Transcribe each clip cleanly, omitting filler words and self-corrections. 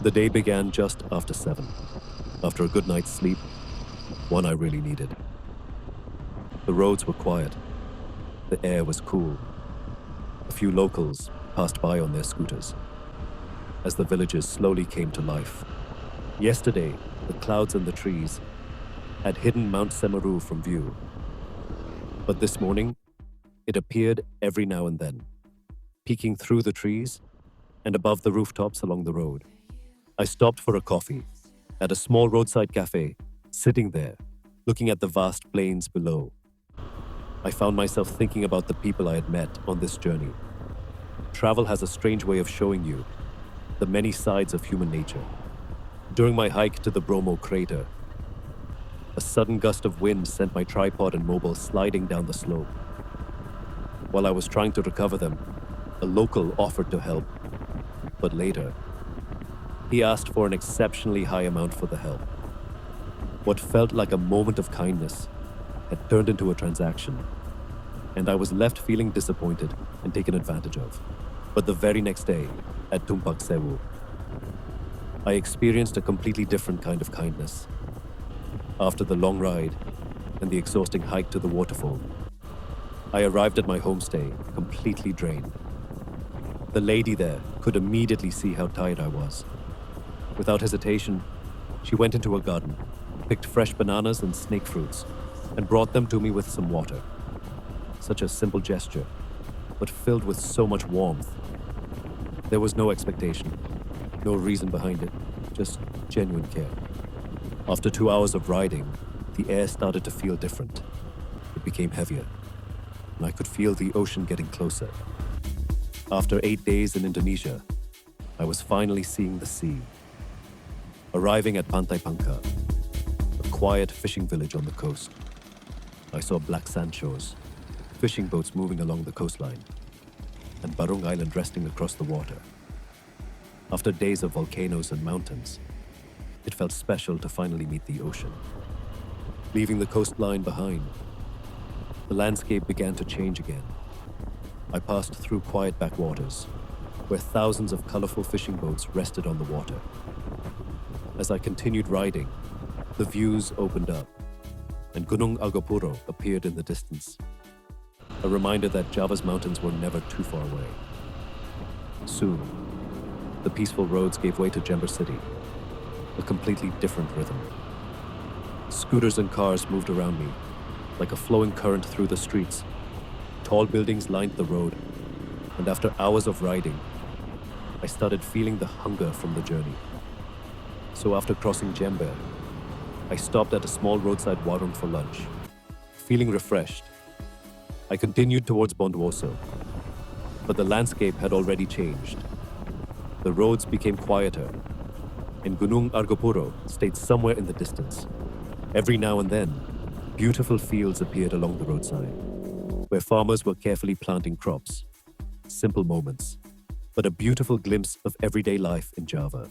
The day began just after 7, after a good night's sleep, one I really needed. The roads were quiet. The air was cool. A few locals passed by on their scooters as the villages slowly came to life. Yesterday, the clouds and the trees had hidden Mount Semeru from view. But this morning, it appeared every now and then, peeking through the trees and above the rooftops along the road. I stopped for a coffee at a small roadside cafe, sitting there, looking at the vast plains below. I found myself thinking about the people I had met on this journey. Travel has a strange way of showing you the many sides of human nature. During my hike to the Bromo crater, a sudden gust of wind sent my tripod and mobile sliding down the slope. While I was trying to recover them, a local offered to help, but later, he asked for an exceptionally high amount for the help. What felt like a moment of kindness had turned into a transaction, and I was left feeling disappointed and taken advantage of. But the very next day, at Tumpak Sewu, I experienced a completely different kind of kindness. After the long ride and the exhausting hike to the waterfall, I arrived at my homestay completely drained. The lady there could immediately see how tired I was. Without hesitation, she went into her garden, picked fresh bananas and snake fruits, and brought them to me with some water. Such a simple gesture, but filled with so much warmth. There was no expectation, no reason behind it, just genuine care. After 2 hours of riding, the air started to feel different. It became heavier, and I could feel the ocean getting closer. After 8 days in Indonesia, I was finally seeing the sea. Arriving at Pantai Pancer, a quiet fishing village on the coast, I saw black sand shores, fishing boats moving along the coastline, and Barong Island resting across the water. After days of volcanoes and mountains, it felt special to finally meet the ocean. Leaving the coastline behind, the landscape began to change again. I passed through quiet backwaters, where thousands of colorful fishing boats rested on the water. As I continued riding, the views opened up, and Gunung Argopuro appeared in the distance, a reminder that Java's mountains were never too far away. Soon, the peaceful roads gave way to Jember city, a completely different rhythm. Scooters and cars moved around me, like a flowing current through the streets. Tall buildings lined the road, and after hours of riding, I started feeling the hunger from the journey. So after crossing Jember, I stopped at a small roadside warung for lunch. Feeling refreshed, I continued towards Bondowoso, but the landscape had already changed. The roads became quieter, and Gunung Argopuro stayed somewhere in the distance. Every now and then, beautiful fields appeared along the roadside, where farmers were carefully planting crops. Simple moments, but a beautiful glimpse of everyday life in Java.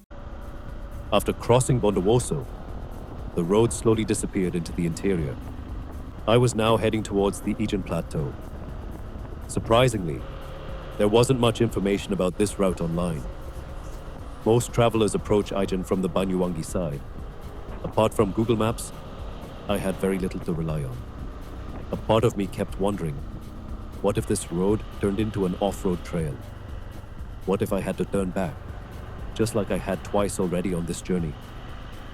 After crossing Bondowoso, the road slowly disappeared into the interior. I was now heading towards the Ijen Plateau. Surprisingly, there wasn't much information about this route online. Most travelers approach Ijen from the Banyuwangi side. Apart from Google Maps, I had very little to rely on. A part of me kept wondering, what if this road turned into an off-road trail? What if I had to turn back, just like I had twice already on this journey?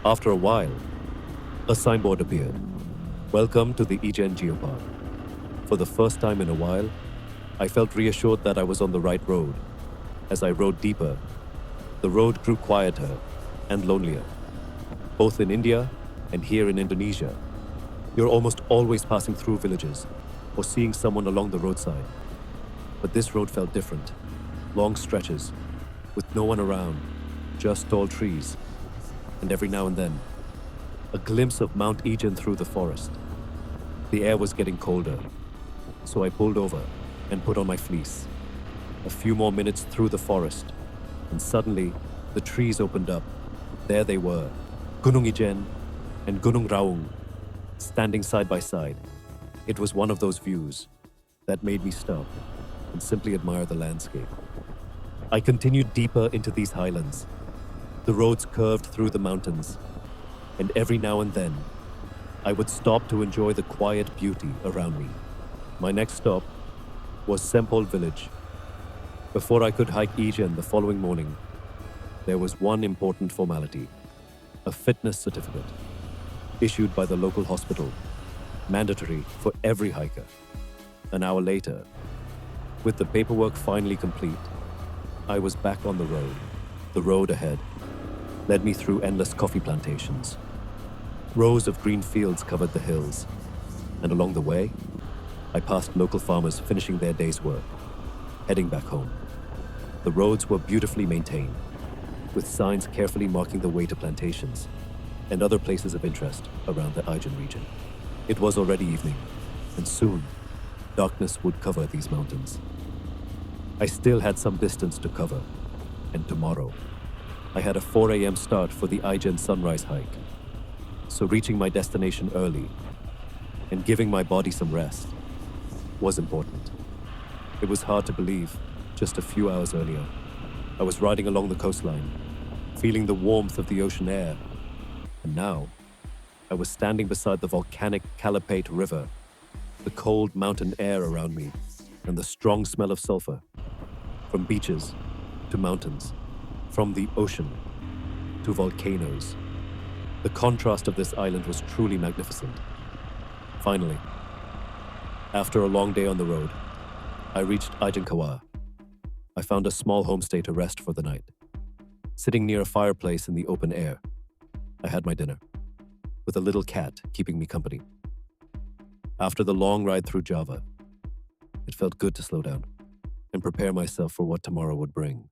After a while, a signboard appeared. Welcome to the Ijen Geopark. For the first time in a while, I felt reassured that I was on the right road. As I rode deeper, the road grew quieter and lonelier. Both in India and here in Indonesia, you're almost always passing through villages or seeing someone along the roadside. But this road felt different. Long stretches, with no one around, just tall trees, and every now and then, a glimpse of Mount Ijen through the forest. The air was getting colder, so I pulled over and put on my fleece. A few more minutes through the forest, and suddenly, the trees opened up. There they were, Gunung Ijen and Gunung Raung, standing side by side. It was one of those views that made me stop and simply admire the landscape. I continued deeper into these highlands, The roads curved through the mountains, and every now and then, I would stop to enjoy the quiet beauty around me. My next stop was Sempol village. Before I could hike Ijen the following morning, there was one important formality: a fitness certificate, issued by the local hospital, mandatory for every hiker. An hour later, with the paperwork finally complete, I was back on the road. The road ahead led me through endless coffee plantations. Rows of green fields covered the hills, and along the way, I passed local farmers finishing their day's work, heading back home. The roads were beautifully maintained, with signs carefully marking the way to plantations and other places of interest around the Ijen region. It was already evening, and soon, darkness would cover these mountains. I still had some distance to cover, and tomorrow, I had a 4 a.m. start for the Ijen sunrise hike. So reaching my destination early and giving my body some rest was important. It was hard to believe, just a few hours earlier, I was riding along the coastline, feeling the warmth of the ocean air, and now I was standing beside the volcanic Calipate River, the cold mountain air around me, and the strong smell of sulfur. From beaches to mountains, from the ocean to volcanoes. The contrast of this island was truly magnificent. Finally, after a long day on the road, I reached Ijen. I found a small homestay to rest for the night. Sitting near a fireplace in the open air, I had my dinner, with a little cat keeping me company. After the long ride through Java, it felt good to slow down and prepare myself for what tomorrow would bring.